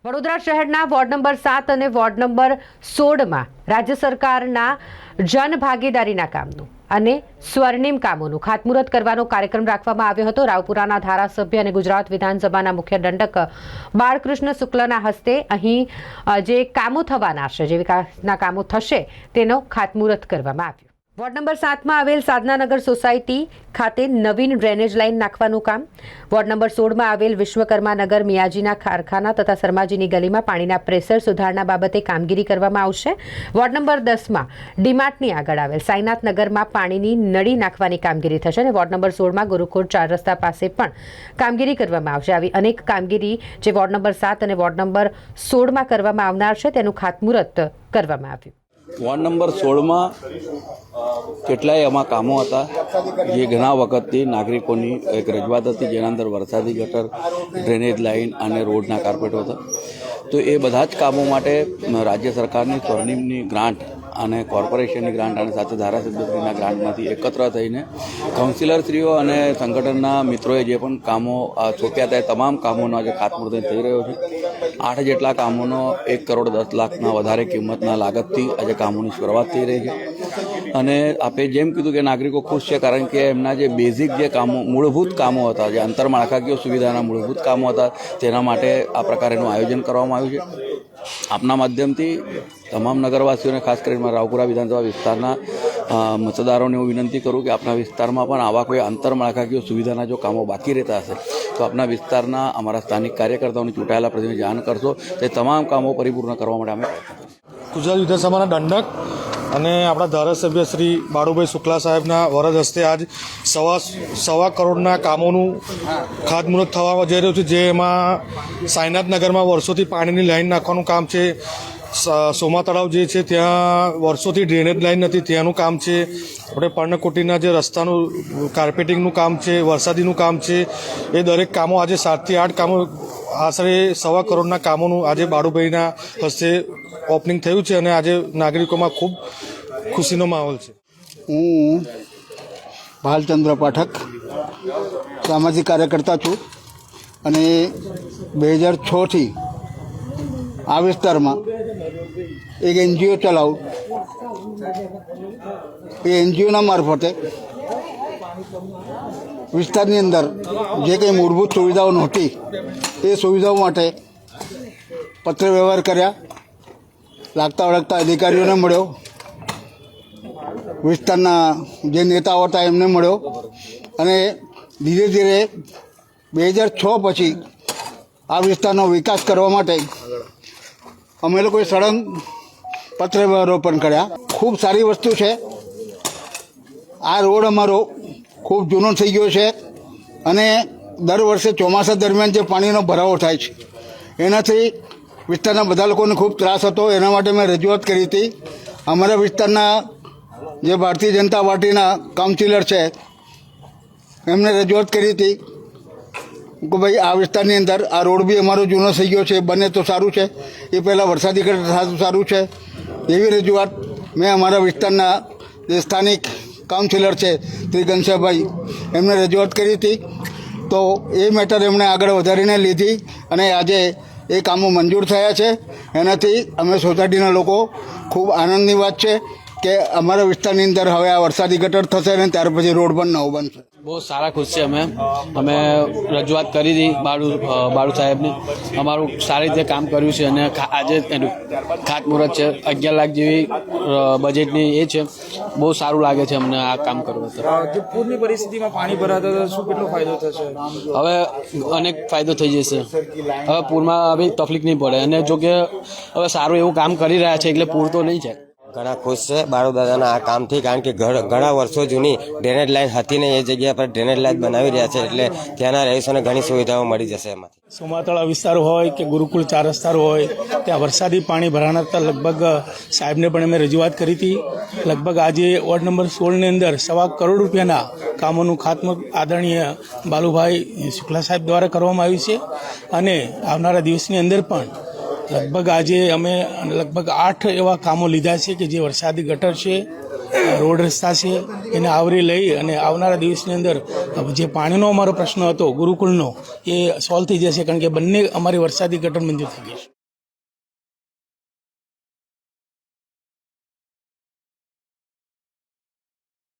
વડોદરા શહેરના ward number 7 અને ward number 16માં રાજ્ય સરકારના જનભાગીદારીના કામનું અને સ્વર્ણિમ કામોનું ખાતમુહૂર્ત કરવાનો કાર્યક્રમ રાખવામાં આવ્યો હતો। રાવપુરાના ધારાસભ્ય અને ગુજરાત વિધાનસભાના મુખ્ય દંડક બાળકૃષ્ણ શુક્લના હસ્તે અહીં જે કામો થવાના છે, જે વિકાસના કામો થશે તેનો ખાતમુહૂર્ત કરવામાં આવ્યું। વોર્ડ નંબર 7માં આવેલ સાધનાનગર સોસાયટી ખાતે નવીન ડ્રેનેજ લાઇન નાખવાનું કામ, વોર્ડ નંબર 16માં આવેલ વિશ્વકર્મા નગર મિયાજીના કારખાના તથા શર્માજીની ગલીમાં પાણીના પ્રેશર સુધારણા બાબતે કામગીરી કરવામાં આવશે। વોર્ડ નંબર 10માં ડીમાર્ટની આગળ આવેલ સાઈનાથ નગરમાં પાણીની નળી નાખવાની કામગીરી થશે અને વોર્ડ નંબર 16માં ગુરુકુળ 4 રસ્તા પાસે પણ કામગીરી કરવામાં આવશે। આવી અનેક કામગીરી જે વોર્ડ નંબર 7 અને વોર્ડ નંબર 16માં કરવામાં આવનાર છે તેનું ખાતમુહૂર્ત કરવામાં આવ્યું। વોર્ડ નંબર 16માં કેટલાય એમાં કામો હતા જે ઘણા વખતથી નાગરિકોની એક રજૂઆત હતી, જેના અંદર વરસાદી ગટર, ડ્રેનેજ લાઇન અને રોડના કાર્પેટો હતા। તો એ બધા જ કામો માટે રાજ્ય સરકારની સ્વર્ણિમની ગ્રાન્ટ અને કોર્પોરેશનની ગ્રાન્ટ અને સાથે ધારાસભ્યશ્રીના ગ્રાન્ટમાંથી એકત્ર થઈને કાઉન્સિલરશ્રીઓ અને સંગઠનના મિત્રોએ જે પણ કામો સોંપ્યા હતા એ તમામ કામોનો આજે ખાતમુહૂર્ત થઈ રહ્યો છે। 8 જેટલા કામોનો 1 કરોડ 10 લાખના વધારે કિંમતના લાગતથી આજે કામોની શરૂઆત થઈ રહી છે અને આપણે જેમ કીધું કે નાગરિકો ખુશ છે, કારણ કે એમના જે બેઝિક જે કામો, મૂળભૂત કામો હતા, જે આંતરમાળખાકીય સુવિધાના મૂળભૂત કામો હતા, તેના માટે આ પ્રકારેનું આયોજન કરવામાં આવ્યું છે। આપના માધ્યમથી તમામ નગરવાસીઓને, ખાસ કરીને રાવપુરા વિધાનસભા વિસ્તારના મતદારોને હું વિનંતી કરું કે આપણા વિસ્તારમાં પણ આવા કોઈ આંતરમાળખાકીય સુવિધાના જો કામો બાકી રહેતા હશે તો આપણા વિસ્તારના અમારા સ્થાનિક કાર્યકર્તાઓને ચૂંટાયેલા પ્રતિનિધિ જાણ કરશો। તે તમામ કામો પરિપૂર્ણ કરવા માટે અમે ગુજરાત વિધાનસભાના દંડક અને આપણા ધારાસભ્ય શ્રી બાળુભાઈ શુક્લા સાહેબના વરદ હસ્તે આજ સવા કરોડના કામોનું ખાતમુહૂર્ત થવા જઈ રહ્યું છે, જેમાં સાઈનાથ નગરમાં વર્ષોથી પાણીની લાઈન નાખવાનું કામ છે। સોમા તળાવ જે છે ત્યાં વર્ષોથી ડ્રેનેજ લાઈન નથી, ત્યાંનું કામ છે। આપણે પર્ણકુટીના જે રસ્તાનું કાર્પેટિંગનું કામ છે, વરસાદીનું કામ છે, એ દરેક કામો આજે 7 થી 8 કામો આશરે સવા કરોડના કામોનું આજે બાળુભાઈના હસ્તે ઓપનિંગ થયું છે અને આજે નાગરિકોમાં ખૂબ ખુશીનો માહોલ છે। હું ભાલચંદ્ર પાઠક સામાજિક કાર્યકર્તા છું અને 2006થી આ વિસ્તારમાં એક NGO ચલાવું। એ NGOના મારફતે વિસ્તારની અંદર જે કંઈ મૂળભૂત સુવિધાઓ નહોતી એ સુવિધાઓ માટે પત્ર વ્યવહાર કર્યા, લાગતા વળગતા અધિકારીઓને મળ્યો, વિસ્તારના જે નેતાઓ હતા એમને મળ્યો અને ધીરે ધીરે 2006 પછી આ વિસ્તારનો વિકાસ કરવા માટે અમે લોકોએ સળંગ પત્ર વ્યવહારો પણ કર્યા। ખૂબ સારી વસ્તુ છે। આ રોડ અમારો ખૂબ જૂનો થઈ ગયો છે અને દર વર્ષે ચોમાસા દરમિયાન જે પાણીનો ભરાવો થાય છે એનાથી વિસ્તારના બધા લોકોને ખૂબ ત્રાસ હતો। એના માટે મેં રજૂઆત કરી હતી। અમારા વિસ્તારના જે ભારતીય જનતા પાર્ટીના કાઉન્સિલર છે એમને રજૂઆત કરી હતી કે ભાઈ આ વિસ્તારની અંદર આ રોડ બી અમારો જૂનો થઈ ગયો છે, બને તો સારું છે, એ પહેલાં વરસાદી ગટર સારું છે, એવી રજૂઆત મેં અમારા વિસ્તારના જે સ્થાનિક કાઉન્સિલર છે શ્રી ઘનશ્યામભાઈ એમને રજૂઆત કરી હતી। તો એ મેટર એમણે આગળ વધારીને લીધી અને આજે એ કામો મંજૂર થયા છે। એનાથી અમે સોસાયટીના લોકો ખૂબ આનંદની વાત છે કે અમારા વિસ્તારની અંદર હવે આ વરસાદી ગટર થશે ને ત્યાર પછી રોડ પણ નવો બનશે। બહુ સારા ખુશ છે અમે રજૂઆત કરી હતી બાળુ સાહેબની, અમારું સારી રીતે કામ કર્યું છે અને આજે એનું ખાતમુહૂર્ત છે। 11 લાખ જેવી બજેટની એ છે। બહુ સારું લાગે છે અમને આ કામ કરવું। જે પૂરની પરિસ્થિતિમાં પાણી ભરાતા હતા, શું કેટલો ફાયદો થશે? હવે અનેક ફાયદો થઈ જશે। હવે પૂરમાં હવે તકલીફ નહીં પડે અને જો કે હવે સારું એવું કામ કરી રહ્યા છે એટલે પૂર તો નહીં જાય। ઘણા ખુશ છે બાળુ દાદાના આ કામથી, કારણ કે ઘણા વર્ષો જૂની ડ્રેનેજ લાઈન હતી ને એ જગ્યા પર ડ્રેનેજ લાઈન બનાવી રહ્યા છે એટલે ત્યાંના રહીશોને ઘણી સુવિધાઓ મળી જશે એમાંથી। સોમા તળાવ વિસ્તાર હોય કે ગુરુકુળ 4 રસ્તા હોય ત્યાં વરસાદી પાણી ભરાણા હતા। લગભગ સાહેબને પણ અમે રજૂઆત કરી હતી। લગભગ આજે વોર્ડ નંબર 16ની અંદર ₹1.25 કરોડ રૂપિયાના કામોનું ખાતમુહૂર્ત આદરણીય બાલુભાઈ શુક્લા સાહેબ દ્વારા કરવામાં આવ્યું છે અને આવનારા દિવસની અંદર પણ લગભગ આજે અમે લગભગ 8 એવા કામો લીધા છે કે જે વરસાદી ગટર છે, રોડ રસ્તા છે એને આવરી લઈ અને આવનારા દિવસની અંદર જે પાણીનો અમારો પ્રશ્ન હતો ગુરુકુળનો એ સોલ્વ થઈ જશે, કારણ કે બંને અમારી વરસાદી ગટર મંજૂર થઈ ગઈ છે.